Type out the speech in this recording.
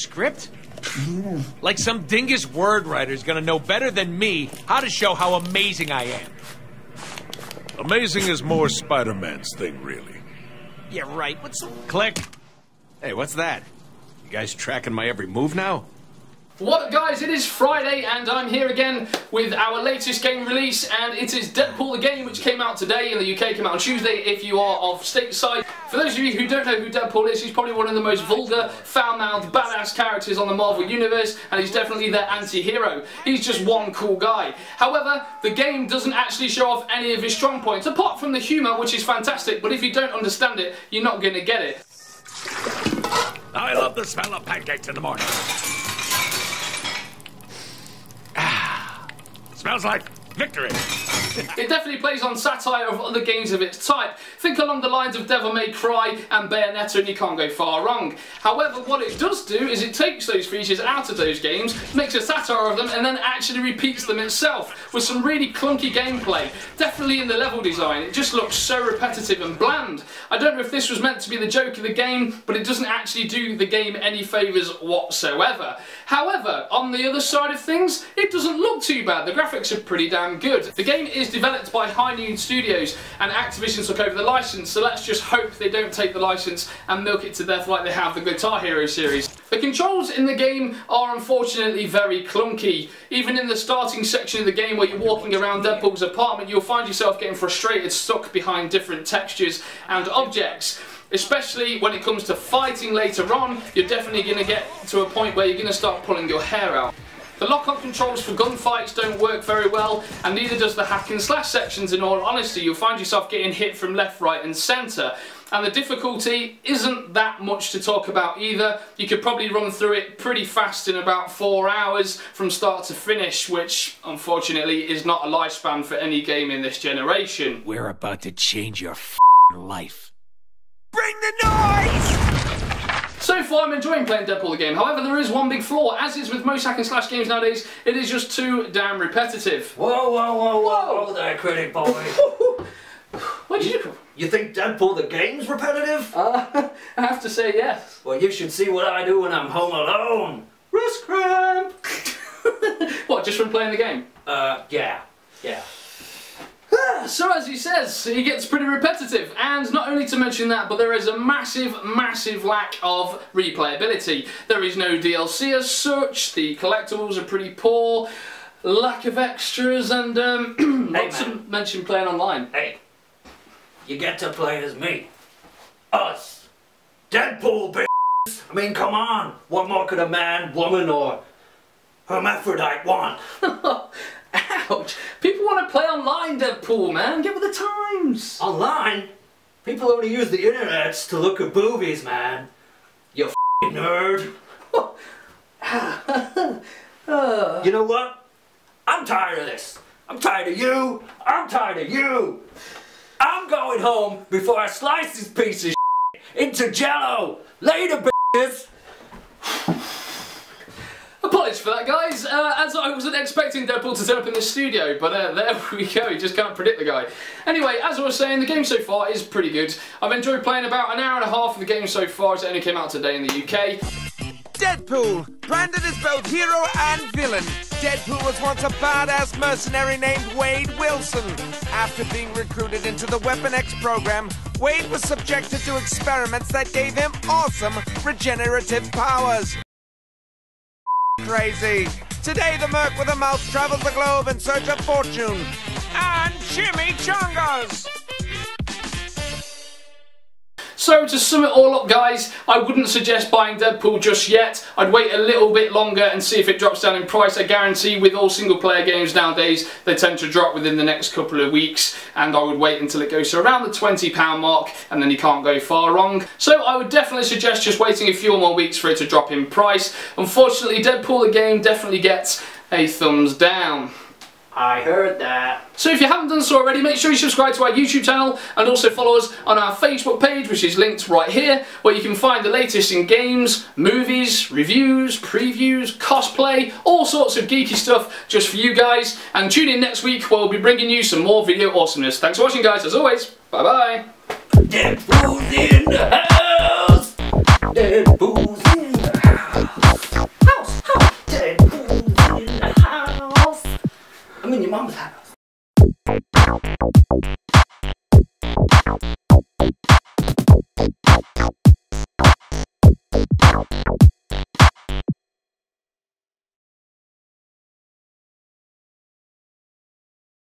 script? Like some dingus word writer's gonna know better than me how to show how amazing I am. Amazing is more Spider-Man's thing, really. Yeah, right. What's... Click. Hey, what's that? You guys tracking my every move now? What up guys, it is Friday and I'm here again with our latest game release, and it is Deadpool the game, which came out today in the UK, came out on Tuesday if you are of stateside. For those of you who don't know who Deadpool is, he's probably one of the most vulgar, foul-mouthed, badass characters on the Marvel Universe, and he's definitely their anti-hero. He's just one cool guy. However, the game doesn't actually show off any of his strong points, apart from the humour, which is fantastic, but if you don't understand it, you're not going to get it. I love the smell of pancakes in the morning. Smells like victory. It definitely plays on satire of other games of its type. Think along the lines of Devil May Cry and Bayonetta and you can't go far wrong. However, what it does do is it takes those features out of those games, makes a satire of them, and then actually repeats them itself with some really clunky gameplay. Definitely in the level design, it just looks so repetitive and bland. I don't know if this was meant to be the joke of the game, but it doesn't actually do the game any favours whatsoever. However, on the other side of things, it doesn't look too bad. The graphics are pretty damn good. The game is developed by High Noon Studios, and Activision took over the license, so let's just hope they don't take the license and milk it to death like they have the Guitar Hero series. The controls in the game are unfortunately very clunky. Even in the starting section of the game where you're walking around Deadpool's apartment, you'll find yourself getting frustrated, stuck behind different textures and objects. Especially when it comes to fighting later on, you're definitely going to get to a point where you're going to start pulling your hair out. The lock-on controls for gunfights don't work very well, and neither does the hack and slash sections. In all honesty, you'll find yourself getting hit from left, right and centre. And the difficulty isn't that much to talk about either. You could probably run through it pretty fast in about 4 hours from start to finish, which unfortunately is not a lifespan for any game in this generation. We're about to change your life. Bring the noise! So far I'm enjoying playing Deadpool the game, however there is one big flaw. As is with most hack and slash games nowadays, it is just too damn repetitive. Whoa, whoa, whoa, whoa, whoa there, critic boy. What did you... You think Deadpool the game's repetitive? I have to say yes. Well, you should see what I do when I'm home alone. Wrist cramp! What, just from playing the game? Yeah. So as he says, he gets pretty repetitive, and not only to mention that, but there is a massive lack of replayability. There is no DLC as such, the collectibles are pretty poor, lack of extras, and not to mention playing online. Hey, you get to play as me. Us. Deadpool, bitch. I mean, come on. What more could a man, woman, or hermaphrodite want? Ouch! People want to play online, Deadpool, man. Get with the times. Online? People only use the internets to look at boobies, man. You f***ing nerd. You know what? I'm tired of this. I'm tired of you. I'm tired of you. I'm going home before I slice this piece of into jello. Later, bitches. Apologies for that, guys, as I wasn't expecting Deadpool to turn up in the studio, but there we go, you just can't predict the guy. Anyway, as I was saying, the game so far is pretty good. I've enjoyed playing about an hour and a half of the game so far, as it only came out today in the UK. Deadpool, branded as both hero and villain. Deadpool was once a badass mercenary named Wade Wilson. After being recruited into the Weapon X program, Wade was subjected to experiments that gave him awesome regenerative powers. Crazy. Today the merc with a mouth travels the globe in search of fortune and chimichangas. So to sum it all up, guys, I wouldn't suggest buying Deadpool just yet. I'd wait a little bit longer and see if it drops down in price. I guarantee with all single player games nowadays, they tend to drop within the next couple of weeks, and I would wait until it goes to around the £20 mark, and then you can't go far wrong. So I would definitely suggest just waiting a few more weeks for it to drop in price. Unfortunately, Deadpool the game definitely gets a thumbs down. I heard that. So if you haven't done so already, make sure you subscribe to our YouTube channel and also follow us on our Facebook page, which is linked right here, where you can find the latest in games, movies, reviews, previews, cosplay, all sorts of geeky stuff just for you guys. And tune in next week where we'll be bringing you some more video awesomeness. Thanks for watching, guys, as always. Bye bye. Deadpool's in the house. Deadpool's in the house. your mum's house.